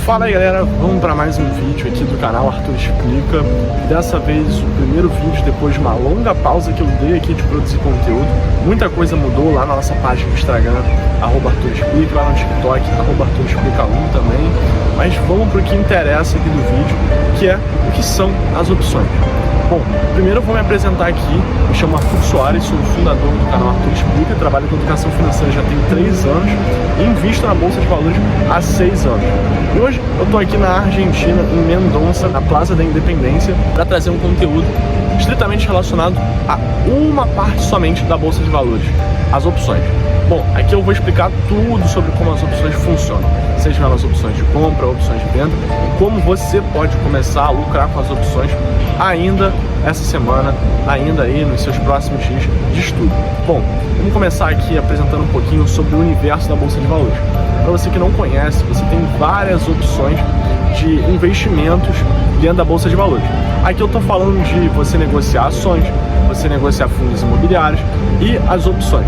Fala aí galera, vamos para mais um vídeo aqui do canal Arthur Explica. Dessa vez o primeiro vídeo depois de uma longa pausa que eu dei aqui de produzir conteúdo. Muita coisa mudou lá na nossa página do Instagram, @Arthur Explica, lá no TikTok, @Arthur Explica 1 também. Mas vamos para o que interessa aqui do vídeo, que é o que são as opções. Bom, primeiro eu vou me apresentar aqui, me chamo Arthur Soares, sou o fundador do canal Arthur Explica, trabalho com educação financeira já tem 3 anos e invisto na Bolsa de Valores há 6 anos. E hoje eu estou aqui na Argentina, em Mendoza, na Praça da Independência, para trazer um conteúdo estritamente relacionado a uma parte somente da Bolsa de Valores, as opções. Bom, aqui eu vou explicar tudo sobre como as opções funcionam, sejam elas opções de compra, opções de venda, e como você pode começar a lucrar com as opções ainda essa semana, ainda aí nos seus próximos dias de estudo. Bom, vamos começar aqui apresentando um pouquinho sobre o universo da Bolsa de Valores. Para você que não conhece, você tem várias opções de investimentos dentro da Bolsa de Valores. Aqui eu estou falando de você negociar ações, você negociar fundos imobiliários e as opções.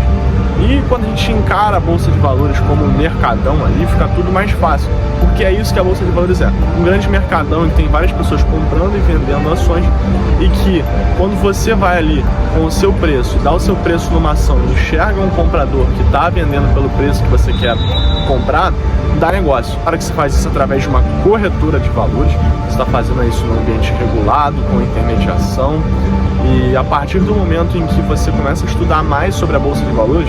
E quando a gente encara a Bolsa de Valores como um mercadão ali, fica tudo mais fácil, porque é isso que a Bolsa de Valores é. Um grande mercadão em que tem várias pessoas comprando e vendendo ações e que quando você vai ali com o seu preço, dá o seu preço numa ação e enxerga um comprador que está vendendo pelo preço que você quer comprar, dá negócio. Para que você faz isso através de uma corretora de valores, você está fazendo isso num ambiente regulado, com intermediação. E a partir do momento em que você começa a estudar mais sobre a Bolsa de Valores,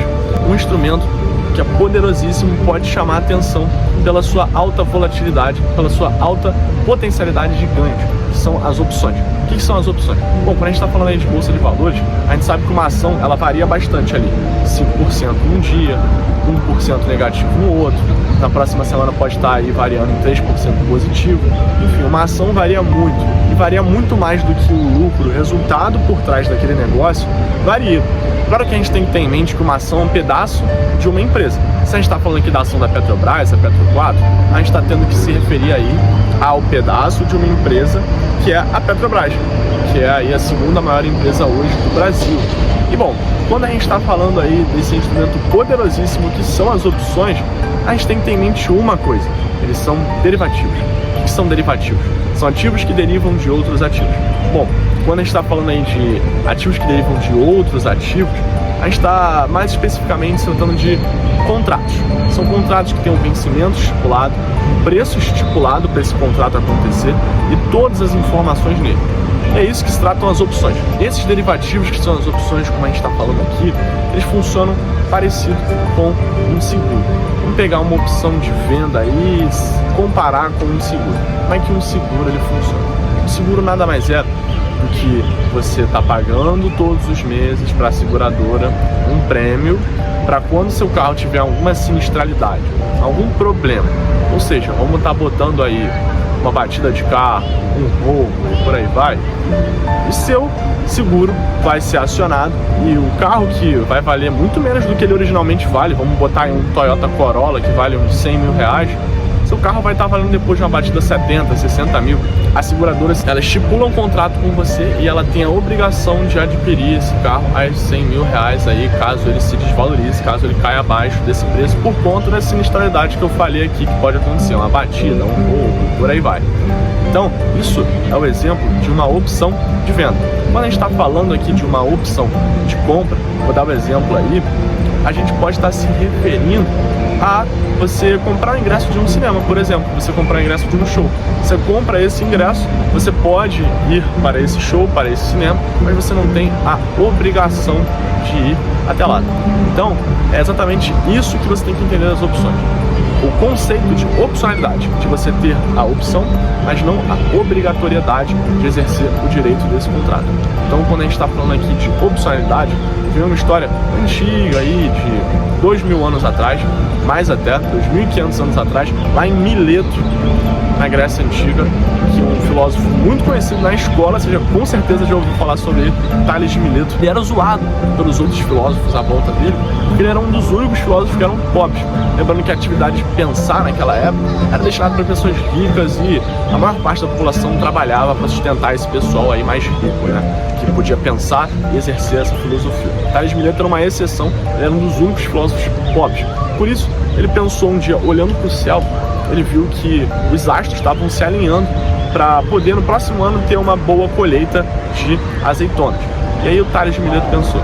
um instrumento que é poderosíssimo pode chamar a atenção pela sua alta volatilidade, pela sua alta potencialidade de ganhos, que são as opções. O que são as opções? Bom, quando a gente está falando aí de Bolsa de Valores, a gente sabe que uma ação ela varia bastante ali, 5% num dia, 1% negativo no outro, na próxima semana pode estar aí variando em 3% positivo. Enfim, uma ação varia muito, e varia muito mais do que o lucro, o resultado por trás daquele negócio varia. Claro que a gente tem que ter em mente que uma ação é um pedaço de uma empresa. Se a gente está falando aqui da ação da Petrobras, a Petro 4, a gente está tendo que se referir aí ao pedaço de uma empresa que é a Petrobras, que é aí a segunda maior empresa hoje do Brasil. E bom, quando a gente está falando aí desse instrumento poderosíssimo que são as opções, a gente tem que ter em mente uma coisa: eles são derivativos. O que são derivativos? São ativos que derivam de outros ativos. Bom, quando a gente está falando aí de ativos que derivam de outros ativos, a gente está mais especificamente se tratando de contratos. São contratos que têm um vencimento estipulado, um preço estipulado para esse contrato acontecer e todas as informações nele. É isso que se tratam as opções. Esses derivativos, que são as opções, como a gente está falando aqui, eles funcionam parecido com um seguro. Vamos pegar uma opção de venda aí e comparar com um seguro. Como é que um seguro ele funciona? O seguro nada mais é do que você está pagando todos os meses para a seguradora um prêmio para quando seu carro tiver alguma sinistralidade, algum problema. Ou seja, vamos estar botando aí uma batida de carro, um roubo e por aí vai, o seu seguro vai ser acionado e o carro que vai valer muito menos do que ele originalmente vale, vamos botar aí um Toyota Corolla que vale uns 100 mil reais, seu carro vai estar valendo depois de uma batida 70, 60 mil. As seguradoras, ela estipula um contrato com você e ela tem a obrigação de adquirir esse carro a 100 mil reais aí, caso ele se desvalorize, caso ele caia abaixo desse preço, por conta da sinistralidade que eu falei aqui, que pode acontecer, uma batida, um roubo, por aí vai. Então, isso é o exemplo de uma opção de venda. Quando a gente está falando aqui de uma opção de compra, vou dar um exemplo aí, a gente pode estar se referindo a você comprar o ingresso de um cinema, por exemplo, você comprar o ingresso de um show. Você compra esse ingresso, você pode ir para esse show, para esse cinema, mas você não tem a obrigação de ir até lá. Então, é exatamente isso que você tem que entender das opções. O conceito de opcionalidade, de você ter a opção, mas não a obrigatoriedade de exercer o direito desse contrato. Então, quando a gente está falando aqui de opcionalidade, tem uma história antiga aí de 2000 anos atrás, mais até, 2500 anos atrás, lá em Mileto, na Grécia Antiga, que um filósofo muito conhecido na escola, você já com certeza já ouviu falar sobre ele, Tales de Mileto. Ele era zoado pelos outros filósofos à volta dele, porque ele era um dos únicos filósofos que eram pobres. Lembrando que a atividade de pensar naquela época era destinada para pessoas ricas e a maior parte da população trabalhava para sustentar esse pessoal aí mais rico, né? Que podia pensar e exercer essa filosofia. Tales de Mileto era uma exceção, ele era um dos únicos filósofos pobres. Por isso, ele pensou um dia, olhando para o céu, ele viu que os astros estavam se alinhando para poder no próximo ano ter uma boa colheita de azeitonas. E aí o Tales de Mileto pensou,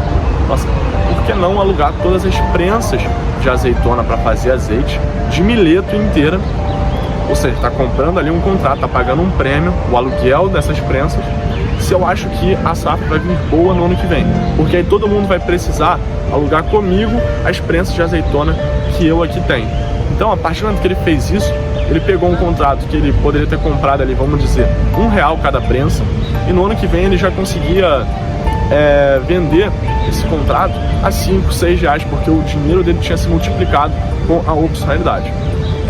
nossa, por que não alugar todas as prensas de azeitona para fazer azeite de Mileto inteira? Ou seja, está comprando ali um contrato, está pagando um prêmio, o aluguel dessas prensas, se eu acho que a safra vai vir boa no ano que vem. Porque aí todo mundo vai precisar alugar comigo as prensas de azeitona que eu aqui tenho. Então, a partir do momento que ele fez isso, ele pegou um contrato que ele poderia ter comprado ali, vamos dizer, R$1 cada prensa, e no ano que vem ele já conseguia vender esse contrato a R$5, R$6, porque o dinheiro dele tinha se multiplicado com a opcionalidade.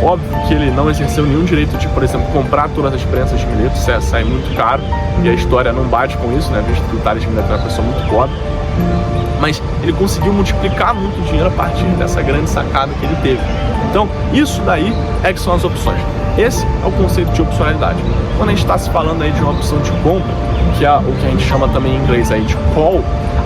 Óbvio que ele não exerceu nenhum direito de, por exemplo, comprar todas as prensas de Mileto, isso sai muito caro, e a história não bate com isso, né, visto que o Tales de Mileto é uma pessoa muito pobre. Mas ele conseguiu multiplicar muito dinheiro a partir dessa grande sacada que ele teve. Então, isso daí é que são as opções. Esse é o conceito de opcionalidade. Quando a gente está se falando aí de uma opção de compra, que é o que a gente chama também em inglês aí de call,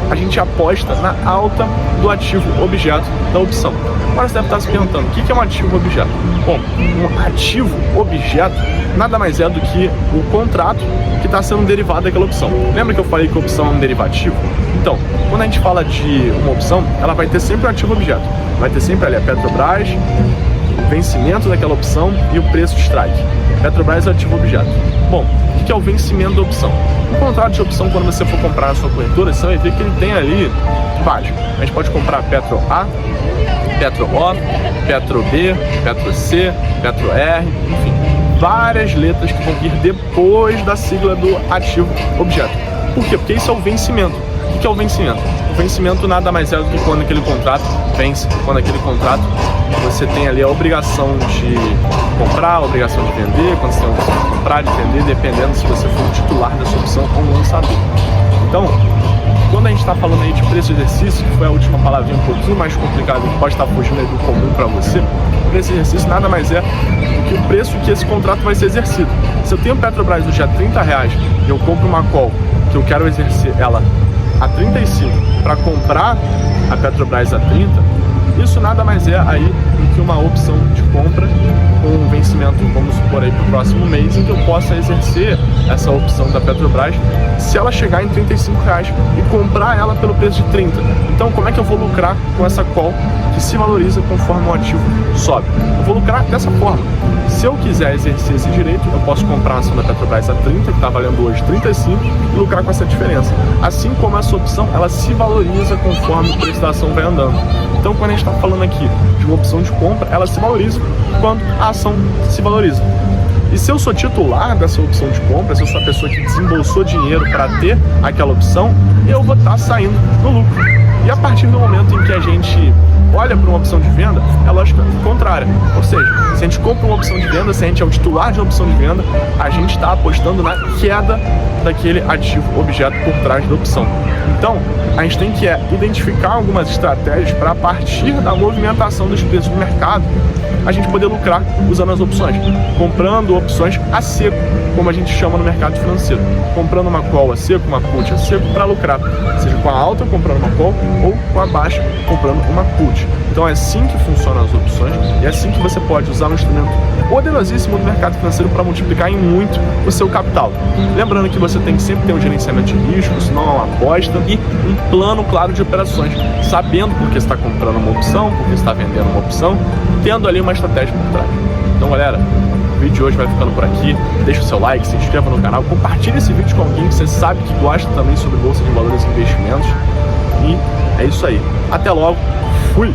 a gente aposta na alta do ativo objeto da opção. Agora você deve estar se perguntando, o que é um ativo objeto? Bom, um ativo objeto nada mais é do que o contrato que está sendo derivado daquela opção. Lembra que eu falei que a opção é um derivativo? Então, quando a gente fala de uma opção, ela vai ter sempre um ativo objeto. Vai ter sempre ali a Petrobras, o vencimento daquela opção e o preço de strike. Petrobras é o ativo objeto. Bom, o que é o vencimento da opção? O contrato de opção, quando você for comprar na sua corretora, você vai ver que ele tem ali vários. A gente pode comprar Petro A, Petro O, Petro B, Petro C, Petro R, enfim, várias letras que vão vir depois da sigla do ativo objeto. Por quê? Porque isso é o vencimento. O que é o vencimento? O vencimento nada mais é do que quando aquele contrato vence, quando aquele contrato você tem ali a obrigação de comprar, a obrigação de vender, quando você tem a opção de comprar, de vender, dependendo se você for o titular dessa opção ou um lançador. Então, quando a gente está falando aí de preço de exercício, que foi a última palavrinha um pouquinho mais complicada, que pode estar fugindo aí do comum para você, o preço de exercício nada mais é do que o preço que esse contrato vai ser exercido. Se eu tenho Petrobras hoje a R$30 e eu compro uma call que eu quero exercer ela a 35 para comprar a Petrobras a 30, isso nada mais é aí do que uma opção de compra com um vencimento, vamos supor aí para o próximo mês, em que eu possa exercer essa opção da Petrobras se ela chegar em R$35 e comprar ela pelo preço de 30. Então, como é que eu vou lucrar com essa call que se valoriza conforme o ativo sobe? Eu vou lucrar dessa forma. Se eu quiser exercer esse direito, eu posso comprar a ação da Petrobras a 30, que está valendo hoje 35, e lucrar com essa diferença. Assim como essa opção, ela se valoriza conforme o preço da ação vai andando. Então, quando a gente está falando aqui de uma opção de compra, ela se valoriza quando a ação se valoriza. E se eu sou titular dessa opção de compra, se eu sou a pessoa que desembolsou dinheiro para ter aquela opção, eu vou estar saindo no lucro. E a partir do momento em que a gente olha para uma opção de venda, é lógico contrária. Ou seja, se a gente compra uma opção de venda, se a gente é o titular de uma opção de venda, a gente está apostando na queda daquele ativo objeto por trás da opção. Então, a gente tem que identificar algumas estratégias para, a partir da movimentação dos preços do mercado, a gente poder lucrar usando as opções, comprando opções a seco, como a gente chama no mercado financeiro, comprando uma call a seco, uma put a seco para lucrar, seja com a alta comprando uma call ou com a baixa comprando uma put. Então é assim que funcionam as opções e é assim que você pode usar um instrumento poderosíssimo do mercado financeiro para multiplicar em muito o seu capital. Lembrando que você tem que sempre ter um gerenciamento de risco, senão é uma aposta, e um plano claro de operações, sabendo por que está comprando uma opção, por que está vendendo uma opção, tendo ali uma estratégia por trás. Então, galera, o vídeo de hoje vai ficando por aqui. Deixa o seu like, se inscreva no canal, compartilhe esse vídeo com alguém que você sabe que gosta também sobre bolsa de valores e investimentos. E é isso aí. Até logo. Fui!